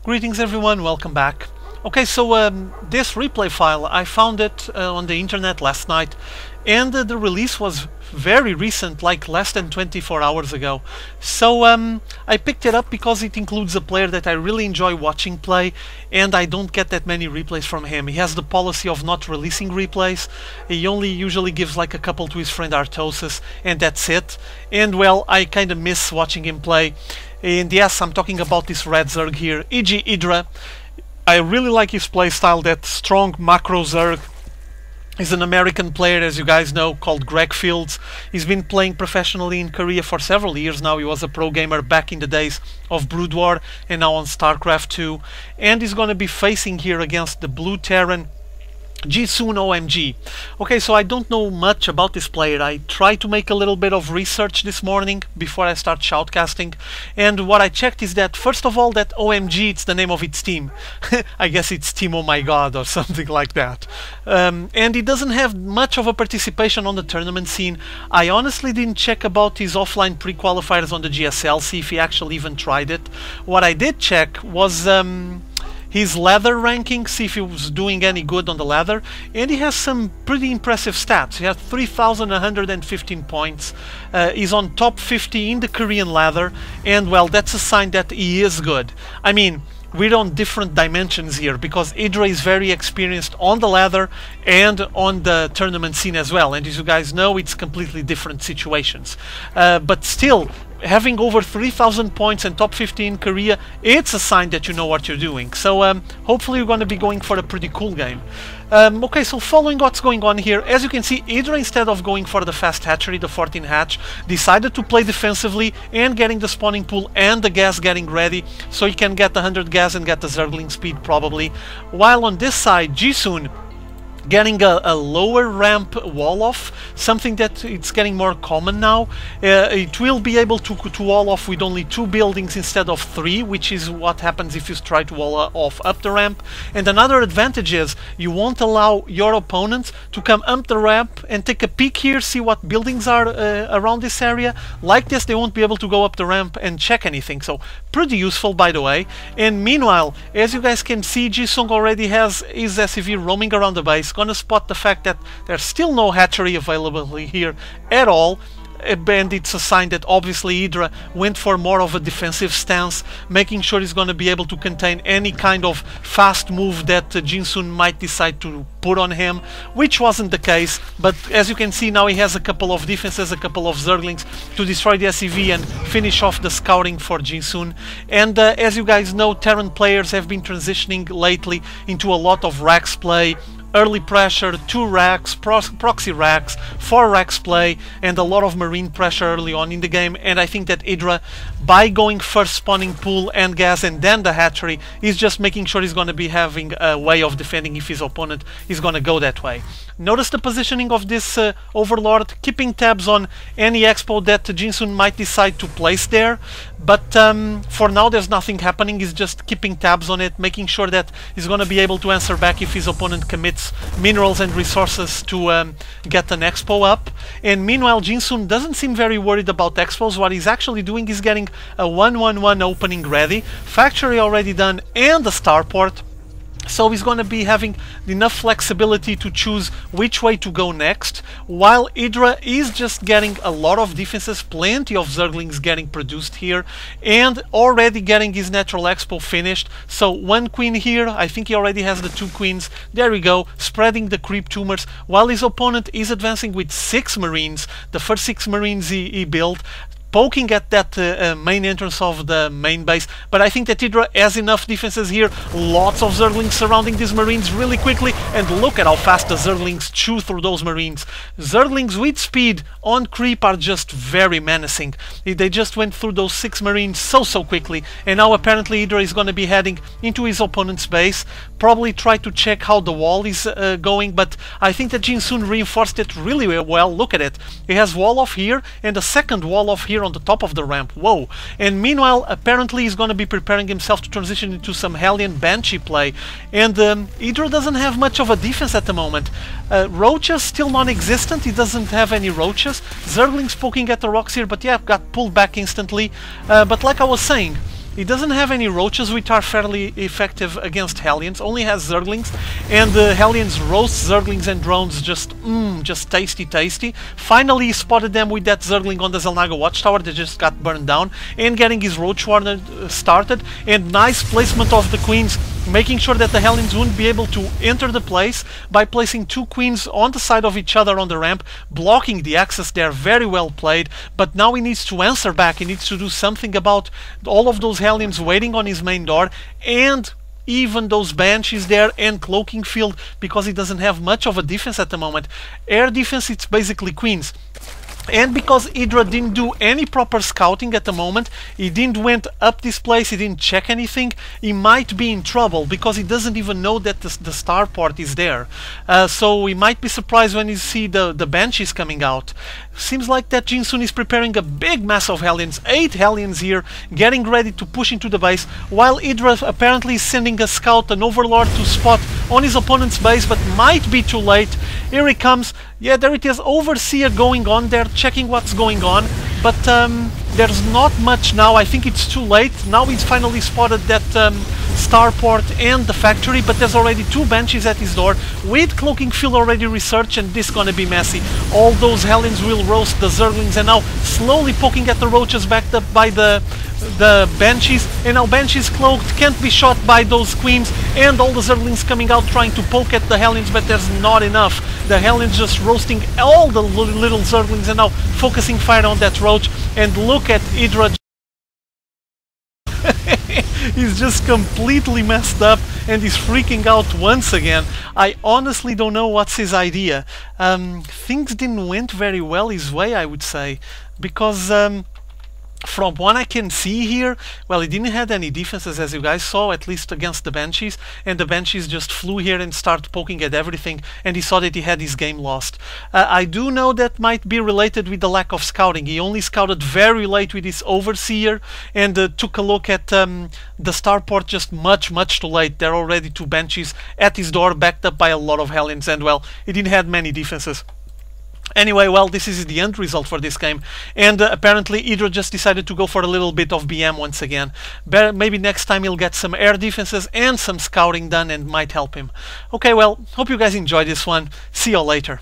Greetings everyone, welcome back. Okay, so this replay file, I found it on the internet last night, and the release was very recent, like less than 24 hours ago. So I picked it up because it includes a player that I really enjoy watching play, and I don't get that many replays from him. He has the policy of not releasing replays. He only usually gives like a couple to his friend Artosis, and that's it. And well, I kinda miss watching him play. And yes, I'm talking about this red Zerg here, EGIdrA. I really like his playstyle, that strong macro Zerg. He's an American player, as you guys know, called Greg Fields. He's been playing professionally in Korea for several years now. He was a pro gamer back in the days of Brood War and now on Starcraft 2. And he's going to be facing here against the blue Terran, JiSooNOMG. Okay, so I don't know much about this player. I tried to make a little bit of research this morning before I start shoutcasting, and what I checked is that first of all, that OMG, it's the name of its team. I guess it's Team Oh My God or something like that. And it doesn't have much of a participation on the tournament scene. I honestly didn't check about his offline pre-qualifiers on the GSL, see if he actually even tried it. What I did check was his ladder ranking, see if he was doing any good on the ladder, and he has some pretty impressive stats. He has 3,115 points, he's on top 50 in the Korean ladder, and well, that's a sign that he is good. I mean, we're on different dimensions here, because EGIdrA is very experienced on the ladder and on the tournament scene as well, and as you guys know, it's completely different situations. But still, having over 3,000 points and top 50 in Korea, it's a sign that you know what you're doing. So hopefully you're going to be going for a pretty cool game. Okay, so following what's going on here, as you can see, EGIdrA, instead of going for the fast hatchery, the 14 hatch, decided to play defensively and getting the spawning pool and the gas getting ready, so he can get the 100 gas and get the Zergling speed probably. While on this side, JiSoon getting a lower ramp wall off, something that it's getting more common now. It will be able to wall off with only 2 buildings instead of 3, which is what happens if you try to wall off up the ramp. And another advantage is you won't allow your opponents to come up the ramp and take a peek here, see what buildings are around this area. Like this, they won't be able to go up the ramp and check anything, so pretty useful, by the way. And meanwhile, as you guys can see, JiSooN already has his SCV roaming around the base, gonna spot the fact that there's still no hatchery available here at all, and it's a sign that obviously EGIdrA went for more of a defensive stance, making sure he's going to be able to contain any kind of fast move that JiSooN might decide to put on him, which wasn't the case. But as you can see, now he has a couple of defenses, a couple of Zerglings to destroy the SCV and finish off the scouting for JiSooN. And as you guys know, Terran players have been transitioning lately into a lot of Rax play, early pressure, 2 racks, proxy racks, 4 racks play, and a lot of marine pressure early on in the game. And I think that EGIdrA, by going first spawning pool and gas and then the hatchery, is just making sure he's going to be having a way of defending if his opponent is going to go that way. Notice the positioning of this Overlord, keeping tabs on any expo that JiSooN might decide to place there, but for now there's nothing happening. He's just keeping tabs on it, making sure that he's going to be able to answer back if his opponent commits minerals and resources to get an expo up. And meanwhile, JiSooN doesn't seem very worried about expos. What he's actually doing is getting a 1-1-1 opening ready, factory already done, and a starport. So he's going to be having enough flexibility to choose which way to go next, while EGIdrA is just getting a lot of defenses, plenty of Zerglings getting produced here, and already getting his natural expo finished. So 1 queen here, I think he already has the 2 queens, there we go, spreading the creep tumors, while his opponent is advancing with 6 marines, the first 6 marines he built, poking at that main entrance of the main base. But I think that EGIdrA has enough defenses here, lots of Zerglings surrounding these marines really quickly, and look at how fast the Zerglings chew through those marines. Zerglings with speed on creep are just very menacing. They just went through those 6 marines so quickly, and now apparently EGIdrA is going to be heading into his opponent's base, probably try to check how the wall is going, but I think that JiSooN reinforced it really well. Look at it, he has wall off here and a second wall off here on the top of the ramp. Whoa. And meanwhile, apparently he's going to be preparing himself to transition into some Hellion Banshee play, and EGIdrA doesn't have much of a defense at the moment. Roaches still non-existent, he doesn't have any roaches. Zerglings poking at the rocks here, but yeah, got pulled back instantly. But like I was saying, He doesn't have any roaches, which are fairly effective against Hellions. Only has Zerglings, and the Hellions roast Zerglings and drones just tasty, tasty. Finally, he spotted them with that Zergling on the Xel'Naga Watchtower that just got burned down, and getting his Roach Warner started. And nice placement of the Queens, making sure that the Hellions wouldn't be able to enter the place by placing 2 Queens on the side of each other on the ramp, blocking the access there. Very well played. But now he needs to answer back. He needs to do something about all of those Hellions waiting on his main door, and even those Banshees there and Cloaking Field, because he doesn't have much of a defense at the moment. Air defense, it's basically Queens. And because EGIdrA didn't do any proper scouting at the moment, he didn't went up this place, he didn't check anything, he might be in trouble because he doesn't even know that the starport is there. So we might be surprised when you see the Banshees coming out. Seems like that JiSoon is preparing a big mass of Hellions, 8 Hellions here, getting ready to push into the base, while EGIdrA apparently is sending a scout, an Overlord, to spot on his opponent's base, but might be too late. Here he comes. Yeah, there it is, Overseer going on there, checking what's going on, but there's not much now. I think it's too late. Now he's finally spotted that starport and the factory, but there's already 2 Banshees at his door, with Cloaking Field already researched, and this gonna be messy. All those Hellions will roast the Zerglings, and now slowly poking at the Roaches backed up by the Banshees, and now Banshees cloaked, can't be shot by those Queens, and all the Zerglings coming out trying to poke at the Hellions, but there's not enough. The Hellions just roasting all the little Zerglings, and now focusing fire on that Roach. And look at EGIdrA. He's just completely messed up, and he's freaking out once again. I honestly don't know what's his idea. Things didn't went very well his way, I would say, because from what I can see here, well, he didn't have any defenses, as you guys saw, at least against the Banshees, and the Banshees just flew here and started poking at everything, and he saw that he had his game lost. I do know that might be related with the lack of scouting. He only scouted very late with his Overseer, and took a look at the starport just much too late. There are already 2 Banshees at his door, backed up by a lot of Hellions, and well, he didn't have many defenses. Anyway, well, this is the end result for this game, and apparently EGIdrA just decided to go for a little bit of BM once again. Maybe next time he'll get some air defenses and some scouting done, and might help him. Okay, well, hope you guys enjoyed this one. See you all later.